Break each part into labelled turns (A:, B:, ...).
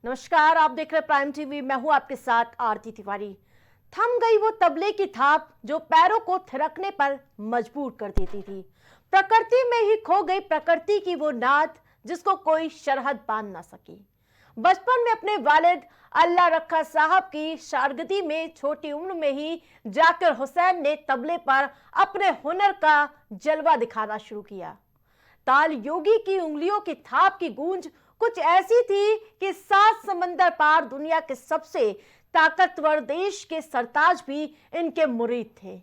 A: नमस्कार, आप देख रहे प्राइम टीवी। मैं हूं आपके साथ आरती तिवारी। थम गई वो तबले की थाप जो पैरों को थिरकने पर मजबूर कर देती थी। प्रकृति में ही खो गई प्रकृति की वो नाद जिसको कोई शरहद बांध ना सकी। बचपन में अपने वालिद अल्लाह रखा साहब की शारगदी में छोटी उम्र में ही जाकिर हुसैन ने तबले पर अपने हुनर का जलवा दिखाना शुरू किया। ताल योगी की उंगलियों की थाप की गूंज कुछ ऐसी थी कि 7 समंदर पार दुनिया के सबसे ताकतवर देश के सरताज भी इनके मुरीद थे।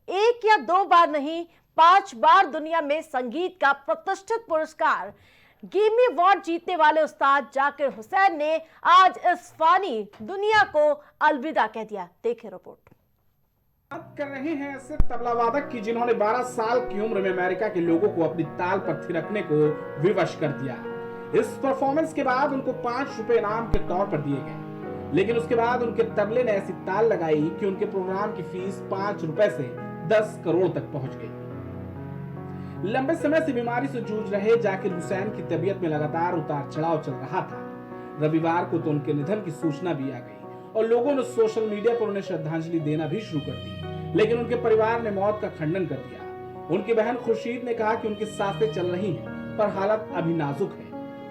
A: एक या दो बार नहीं, 5 बार दुनिया में संगीत का प्रतिष्ठित पुरस्कार ग्रैमी अवार्ड जीतने वाले उस्ताद जाकिर हुसैन ने आज इस फानी दुनिया को अलविदा कह दिया। देखें रिपोर्ट।
B: बात कर रहे हैं ऐसे तबला वादक की जिन्होंने 12 साल की उम्र में अमेरिका के लोगों को अपनी ताल पर थिरकने को विवश कर दिया। इस परफॉर्मेंस के बाद उनको 5 रुपए इनाम के तौर पर दिए गए, लेकिन उसके बाद उनके तबले ने ऐसी ताल लगाई कि उनके प्रोग्राम की फीस 5 रुपए से 10 करोड़ तक पहुंच गई। लंबे समय से बीमारी से जूझ रहे जाकिर हुसैन की तबीयत में लगातार उतार चढ़ाव चल रहा था। रविवार को तो उनके निधन की सूचना भी आ गई और लोगों ने सोशल मीडिया पर उन्हें श्रद्धांजलि देना भी शुरू कर दी, लेकिन उनके परिवार ने मौत का खंडन कर दिया। उनकी बहन खुर्शीद ने कहा कि उनकी सांसें चल रही हैं, पर हालत अभी नाजुक है,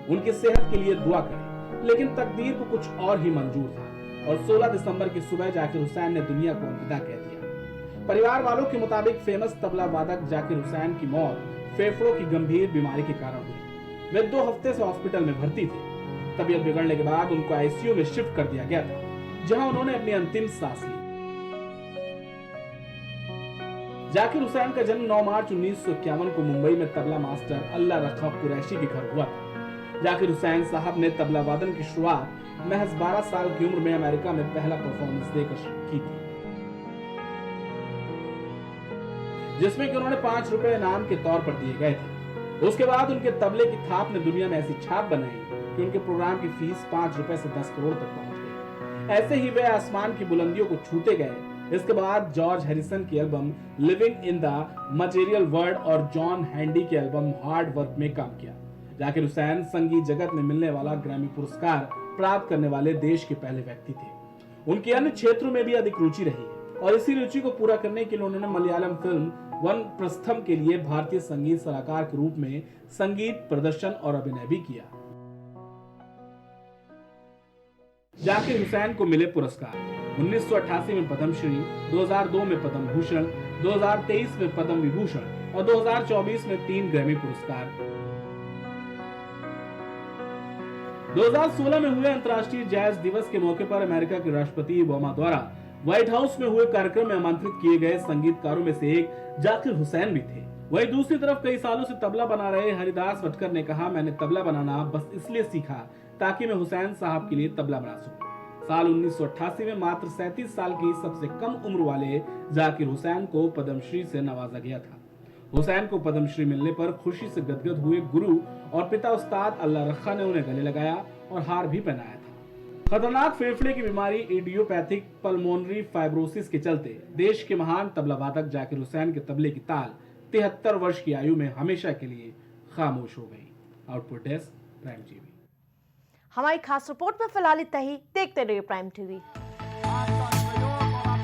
B: उनकी सेहत के लिए दुआ करें। लेकिन तकदीर को कुछ और ही मंजूर था और 16 दिसंबर की सुबह जाकिर हुसैन ने दुनिया को अलविदा कह दिया। परिवार वालों के मुताबिक फेमस तबला वादक जाकिर हुसैन की मौत फेफड़ों की गंभीर बीमारी के कारण हुई। वे 2 हफ्ते से हॉस्पिटल में भर्ती थे। तबीयत बिगड़ने के बाद उनको आईसीयू में शिफ्ट कर दिया गया था, जहां उन्होंने अपनी अंतिम सांस ली। जाकिर हुसैन का जन्म 9 मार्च 1951 को मुंबई में तबला मास्टर अल्लाह रखा कुरैशी के घर हुआ था। जाकिर हुसैन साहब ने तबला वादन की शुरुआत महज 12 साल की उम्र में अमेरिका में पहला परफॉर्मेंस देकर की थी, जिसमें कि उन्होंने 5 रुपए इनाम के तौर पर दिए गए थे। उसके बाद उनके तबले की थाप ने दुनिया में ऐसी छाप बनाई कि उनके प्रोग्राम की फीस 5 रुपए से 10 करोड़ तक पहुंच गई। ऐसे ही वे आसमान की बुलंदियों को छूते गए। इसके बाद जॉर्ज हैरिसन की album living in the material world और जॉन हैंडी की एल्बम हार्ड वर्क में काम किया। जाकिर हुसैन संगीत जगत में मिलने वाला ग्रैमी पुरस्कार प्राप्त करने वाले देश के पहले व्यक्ति थे। उनकी अन्य क्षेत्रों में भी अधिक रुचि रही है और इसी रुचि को पूरा करने के लिए उन्होंने मलयालम फिल्म वन प्रस्थम के लिए भारतीय संगीत सलाहकार के रूप में संगीत प्रदर्शन और अभिनय भी किया। जाकिर हुसैन को मिले पुरस्कार: 1988 में पद्मश्री, 2002 में पद्म भूषण, 2023 में पद्म विभूषण और 2024 में 3 ग्रैमी पुरस्कार। 2016 में हुए अंतर्राष्ट्रीय जैज दिवस के मौके पर अमेरिका के राष्ट्रपति ओबामा द्वारा व्हाइट हाउस में हुए कार्यक्रम में आमंत्रित किए गए संगीतकारों में से एक जाकिर हुसैन भी थे। वहीं दूसरी तरफ कई सालों से तबला बना रहे हरिदास भटकर ने कहा, मैंने तबला बनाना बस इसलिए सीखा ताकि मैं हुसैन साहब के लिए तबला बना सकूं। साल 1988 में मात्र 37 साल की सबसे कम उम्र वाले जाकिर हुसैन को पद्मश्री से नवाजा गया था। हुसैन को पद्मश्री मिलने पर खुशी से गदगद हुए गुरु और पिता उस्ताद अल्लाह रखा ने उन्हें गले लगाया और हार भी पहनाया था। खतरनाक फेफड़े की बीमारी इडियोपैथिक पल्मोनरी फाइब्रोसिस के चलते देश के महान तबला वादक जाकिर हुसैन के तबले की ताल 73 वर्ष की आयु में हमेशा के लिए खामोश हो गई। Output desk, prime TV.
A: हमारी खास रिपोर्ट में फिलहाल इतना ही। देखते रहिए प्राइम टीवी।